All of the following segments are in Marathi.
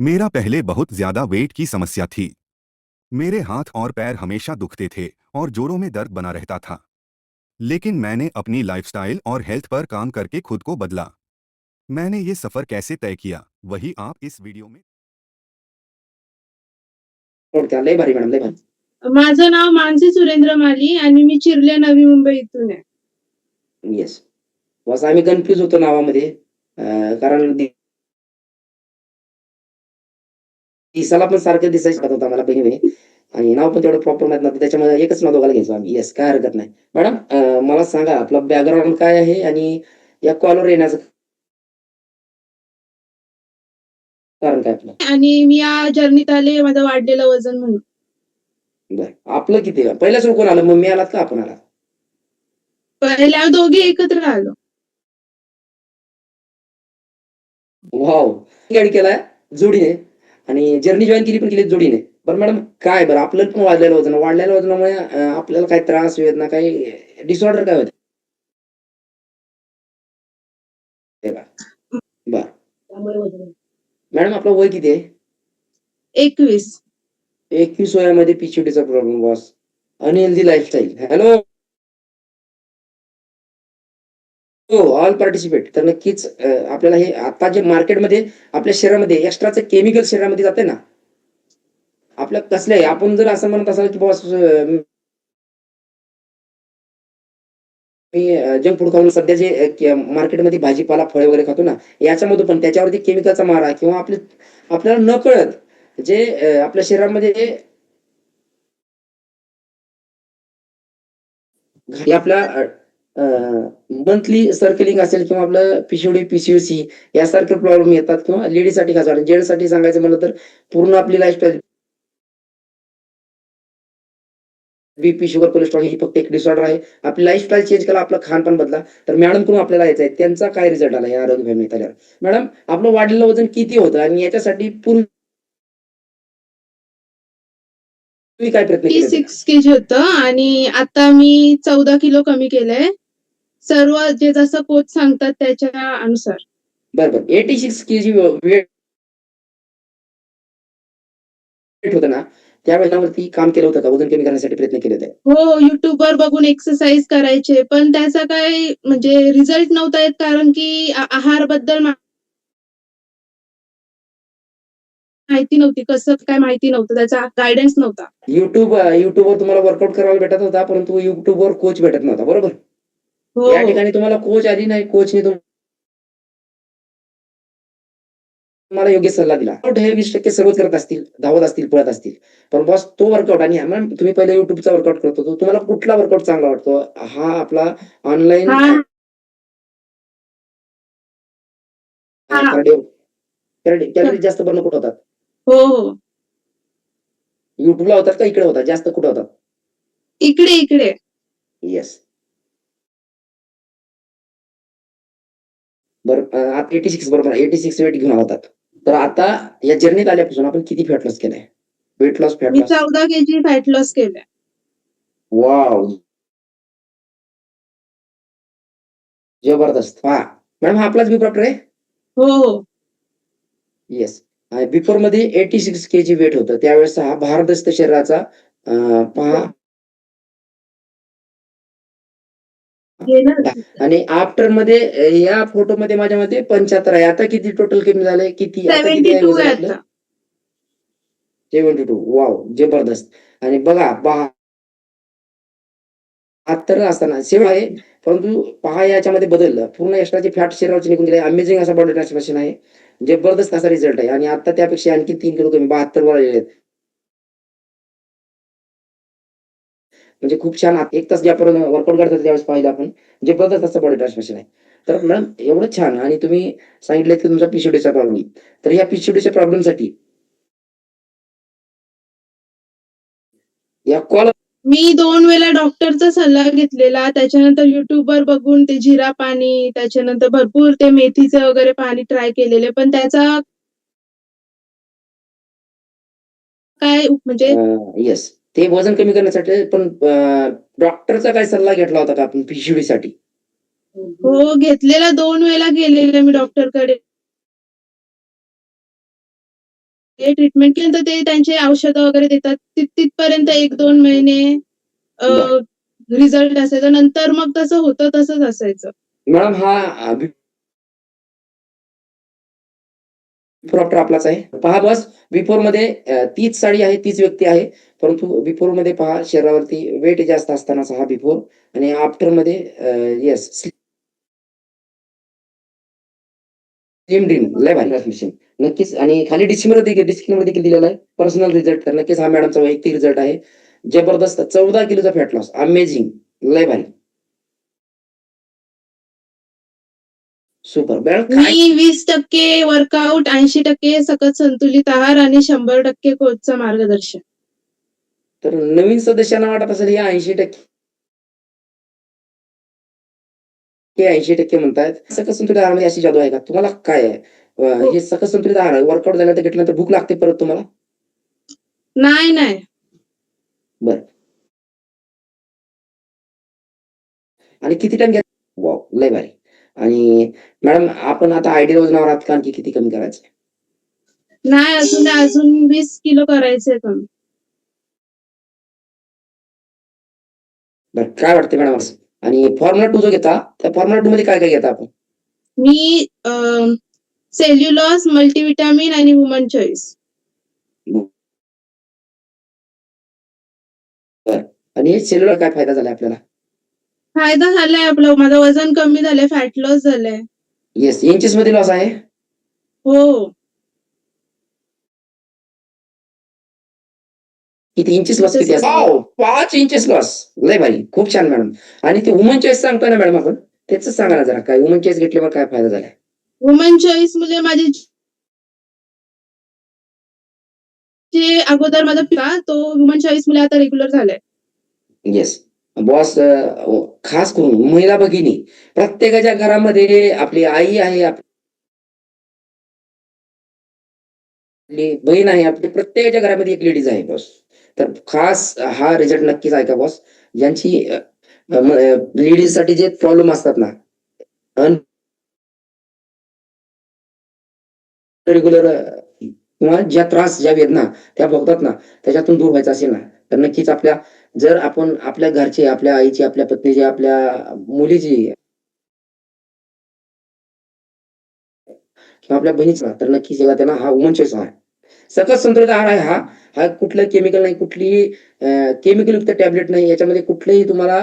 मेरा पहले बहुत ज्यादा वेट की समस्या थी। मेरे हाथ और पैर हमेशा दुखते थे और जोड़ों में दर्द बना रहता था। लेकिन मैंने अपनी लाइफस्टाइल और हेल्थ पर काम करके खुद को बदला। मैंने ये सफर कैसे तय किया, वही आप इस वीडियो में। थोडक्यात लय भारी मॅडम, लय भारी. माझं नाव मानसी सुरेंद्र माली आणि मी चिरले नवी मुंबई इथून आहे. येस. बस आम्ही कन्फ्यूज होतो नावामध्ये. कारण दिसायला पण सारखं दिसायचं होता मला बहिणी आणि नाव पण तेवढं प्रॉपर माहीत नव्हतं. त्याच्यामुळे एकच नाव दोघाला घ्यायचो आम्ही. येस, काय हरकत नाही. मॅडम मला सांगा आपलं बॅकग्राऊंड काय आहे आणि या कॉलवर येण्याचं कारण काय आपलं? आणि मी या जर्नीत आले माझं वाढलेलं वजन म्हणून. बरं. आपलं किती आहे? पहिल्याच कोण आलं? मम्मी आलात का आपण आलात? पहिल्या दोघे एकत्र आलो. वॉव! ॲड केलाय जोडीने आणि जर्नी जॉइन केली पण केली जोडीने. बरं मॅडम काय बरं आपल्याला पण वाढलेल्या वजनामुळे आपल्याला काही त्रास, वेदना, काही डिसऑर्डर काय होते? ते का? बरं. मॅडम आपलं वय किती आहे? 21. 21 वयामध्ये पीसीओडीचा problem boss. Unhealthy lifestyle. Hello. हो, ऑल पार्टिसिपेट. तर नक्कीच आपल्याला हे आता जे मार्केटमध्ये आपल्या शरीरामध्ये एक्स्ट्राचं केमिकल शरीरामध्ये जातंय ना, आपल्या कसल्याही आपण जर असं म्हणत असाल की बॉस मी जंक फूड खाऊन सध्या जे मार्केटमध्ये भाजीपाला, फळे वगैरे खातो ना, याच्यामधून पण त्याच्यावरती केमिकलचा मारा किंवा आपल्याला नकळत जे आपल्या शरीरामध्ये हे आपल्या मंथली सर्कलिंग असेल किंवा आपलं पीसीओडी, पीसीओसी यासारखे प्रॉब्लेम येतात किंवा लेडीजसाठी खास आणि जेंट्ससाठी सांगायचं म्हणलं तर पूर्ण आपली लाईफस्टाईल बीपी, शुगर, कोलेस्ट्रॉल ही फक्त एक डिसऑर्डर आहे. आपली लाईफस्टाईल चेंज केला, आपलं खानपान बदला. तर मॅडमकडून आपल्याला यायचं आहे. त्यांचा काय रिझल्ट आला या आरोग्य फॅमिली आल्यावर? मॅडम आपलं वाढलेलं वजन किती होतं आणि याच्यासाठी पूर्वी काय प्रयत्न केले होते? 36 केजी होतं आणि आता मी 14 किलो कमी केलंय. सर्व जे जसं कोच सांगतात त्याच्या अनुसार. बरं, बरं. 86 केजी वेट होतं ना, त्या वजनावरती काम केलं होतं का? वजन कमी करण्यासाठी प्रयत्न केले होते? हो, YouTubeवर बघून एक्सरसाइज करायचे. पण त्याचा काही म्हणजे रिझल्ट नव्हता येत कारण की आहारबद्दल माहिती नव्हती. कसं काय माहिती नव्हतं. त्याचा गाईडन्स नव्हता. YouTubeवर तुम्हाला वर्कआउट करायला भेटत होता, परंतु YouTubeवर कोच भेटत नव्हता, बरोबर? हो. या ठिकाणी तुम्हाला कोच आली नाही, कोचने तुम्हाला योग्य सल्ला दिला. हे 20% सर्वच करत असतील, धावत असतील, पळत असतील. पण बॉस तो वर्कआउट आणि मॅम तुम्ही पहिले YouTubeचा वर्कआउट करत होतो. तुम्हाला कुठला वर्कआउट चांगला वाटतो? हा आपला ऑनलाईन हां. हां. कार्डिओ कॅलरी जास्त बर्न कुठे होतात? हो, हो. YouTubeला होतात का इकडे होतात? जास्त कुठे होतात? इकडे. येस. बरं आता 86 बरोबर आहे. 86 वेट घेऊन आहोत. तर आता या जर्नीत आल्यापासून आपण किती फॅट लॉस केलाय? वेट लॉस, फॅट मी लॉस? 14 केजी फॅट लॉस केलंय. वॉव! जबरदस्त. पहा, मॅडम हा आपलाच बिफोर आफ्टर आहे? हो. येस. बिफोरमध्ये 86 केजी वेट होतं. त्यावेळेस हा भारदस्त शरीराचा पहा आणि आफ्टरमध्ये या फोटोमध्ये माझ्या मते 75 आहे. आता किती टोटल कमी झालंय? किती आता किती आहे 72 वजन आहे आपलं? आता. 72. वॉव! जबरदस्त. आणि बघा 72 असताना सेम आहे, परंतु पहा याच्यामध्ये बदल पूर्ण एक्स्ट्राचे फॅट शरीरावरचे निघून गेले. अमेझिंग असा बॉडी ट्रान्सफॉर्मेशन आहे. जबरदस्त असा रिझल्ट आहे आणि आता त्यापेक्षा आणखी 3 किलो कमी 72 वर आलेले आहेत. म्हणजे खूप छान 1 तास ज्यापर्यंत वर्कआउट करतात त्यावेळेस पाहिलं आपण. जबरदस्त असं बॉडी ट्रान्सफॉर्मेशन आहे. तर मॅडम एवढं छान आणि तुम्ही सांगितलं की तुमचा पीसीओडीचा प्रॉब्लेम आहे. तर या पीसीओडीच्या प्रॉब्लेमसाठी या कॉल मी 2 वेळा डॉक्टरचा सल्ला घेतलेला. त्याच्यानंतर YouTubeवर बघून ते जिरा पाणी, त्याच्यानंतर भरपूर ते मेथीचं वगैरे पाणी ट्राय केलेले. पण त्याचा काय म्हणजे येस. ते वजन कमी करण्यासाठी पण डॉक्टरचा काय सल्ला घेतला होता का आपण पीसीओडीसाठी? हो, घेतलेला 2 वेळेला गेलेले मी डॉक्टरकडे. ट्रीटमेंट केली तर ते त्यांचे औषधं वगैरे देतात. तिथपर्यंत 1-2 महिने बरं. रिझल्ट असायचा. नंतर मग तसं होतं तसंच असायचं. मॅडम हा बिफोर आफ्टर आपलाच आहे. पहा बॉस, बिफोरमध्ये तीच साडी आहे, तीच व्यक्ती आहे. परंतु बिफोरमध्ये पहा शरीरावरती वेट जास्त असतानाचा हा बिफोर आणि आफ्टरमध्ये येस स्लिम ड्रीम लय भारी ट्रान्समिशन. नक्कीच आणि खाली डिस्क्रिप्शनमध्ये देखील दिलेला आहे. पर्सनल रिझल्ट तर नक्कीच हा मॅडमचा वैयक्तिक रिझल्ट आहे. जबरदस्त 14 किलोचा फॅट लॉस. अमेझिंग. लय भारी. सुपर. मॅडम काय मी 20% वर्कआउट, 80% सकस संतुलित आहार आणि 100% कोचचं मार्गदर्शन. तर नवीन सदस्यांना वाटत असेल या 80% 80% म्हणतायत. सकस संतुलित आहारामध्ये अशी जादू आहे का? तुम्हाला काय आहे? हो. हे सकस संतुलित आहार आहे. वर्कआउट झाल्यानंतर घेतल्यानंतर भूक लागते परत तुम्हाला? नाही. बरं. आणि किती टाईम घ्या वॉव! लय भारी. आणि मॅडम आपण आता आयडियल वजनावर आहात का आणखी किती कमी करायचं? नाही अजून 20 किलो करायचंय कमी. बरं काय वाटतं मॅडम असं? आणि फॉर्म्युला 2 जो घेता, त्या फॉर्म्युला 2 मध्ये काय घेता आपण? मी सेल्युलॉज, मल्टीव्हिटॅमिन आणि वुमन चॉईस. बरं. आणि सेल्युलर काय फायदा झाला आपल्याला? फायदा झालाय आपला. माझं वजन कमी झालंय, फॅट लॉस झालंय. येस. इंचेसमध्ये लॉस आहे? हो. किती इंचेस लॉस किती इंचेस असतो? वॉव! 5 inches loss. लय भारी. खूप छान मॅडम. आणि ते वुमन चॉईस सांगतोय ना मॅडम आपण, त्याचं सांगा ना जरा काय वुमन चॉईस घेतल्यावर काय फायदा झालाय? वुमन चॉईस म्हणजे माझी जे अगोदर माझा तो वुमन चॉईस मुळे आता रेग्युलर झालाय. येस. बॉस खास करून महिला भगिनी प्रत्येकाच्या घरामध्ये आपली आई आहे, आपली बहीण आहे, आपली प्रत्येकाच्या घरामध्ये एक लेडीज आहे बॉस. तर खास हा रिझल्ट नक्कीच ऐका बॉस. ज्यांची लेडीजसाठी जे प्रॉब्लेम असतात ना, रेग्युलर किंवा ज्या वेदना त्या भोगतात ना, त्याच्यातून दूर व्हायचं असेल ना, तर नक्कीच जर आपण आपल्या घरचे, आपल्या आईची, आपल्या पत्नीची, आपल्या मुलीची किंवा आपल्या बहिणीचा तर नक्कीच याला त्यांना हा वुमन चॉईस आहे. सकस संतुलित आहार आहे हा. हा कुठलं केमिकल नाही, कुठलीही केमिकलयुक्त टॅबलेट नाही. याच्यामध्ये कुठलंही तुम्हाला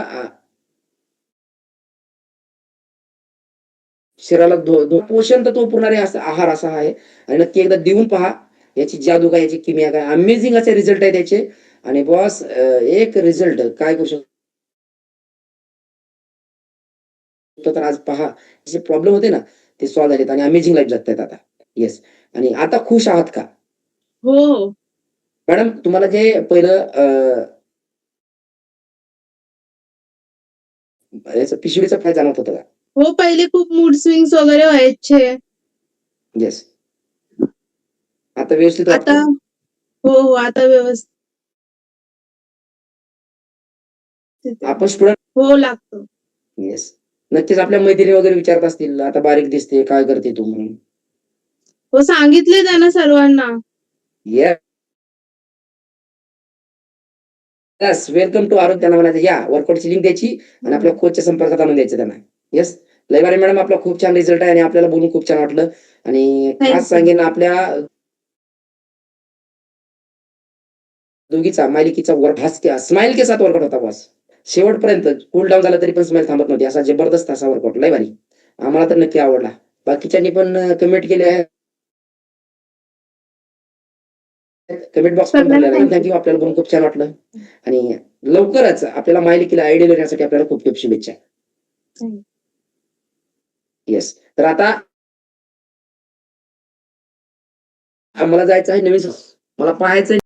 शरीराला पोषण तत्व पुरणारे असा आहार असा आहे आणि नक्की एकदा देऊन पहा. याची जादू काय, याची किमया काय, अमेझिंग असे रिझल्ट आहेत याचे. आणि बॉस एक रिझल्ट काय करू शकतो तर आज पहा, जे प्रॉब्लेम होते ना, ते सॉल्व्ह झालेत आणि अमेझिंग लाईफ जगतायत आता. येस. आणि आता खुश आहात का? हो. मॅडम तुम्हाला जे पहिलं याचं पिशवीचा काय जाणवत होतं का? हो, पहिले खूप मूड स्विंग्स वगैरे व्हायचे. येस. आता व्यवस्थित आता वाटतं? हो, आता व्यवस्थित आहे. आपण स्टुडंट हो, लागतो. येस. नक्कीच आपल्या मैत्रिणी वगैरे विचारत असतील, "आता बारीक दिसते, काय करते तू?" म्हणून. हो, सांगितलंय त्यांना सर्वांना. येस. वेलकम टू आरोग्य त्यांना म्हणायचं, "या वर्कआउटची लिंक द्यायची आणि आपल्या कोचच्या संपर्कात आणून द्यायचं त्यांना." येस. लय भारी मॅडम आपला खूप छान रिझल्ट आहे आणि आपल्याला बोलून खूप छान वाटलं आणि थँक खास सांगेन आपल्या दोघीचा मालिकेचा स्माइल के साथ वर्कआउट होता बॉस. शेवटपर्यंत कूल डाऊन झाला तरी पण स्माइल थांबत नव्हती. असा जबरदस्त असा वर्कआउट लय भारी. आम्हाला तर नक्की आवडला. बाकीच्यांनी पण कमेंट केले आहेत. कमेंट बॉक्स पण सगळ्यांना भरलेला आहे. थँक थँक आपल्याला बोलून खूप छान वाटलं आणि लवकरच आपल्याला मालिकेला आयडियल येण्यासाठी आपल्याला खूप खूप शुभेच्छा. येस. तर आता मला जायचं आहे नवीन मला पाहायचंय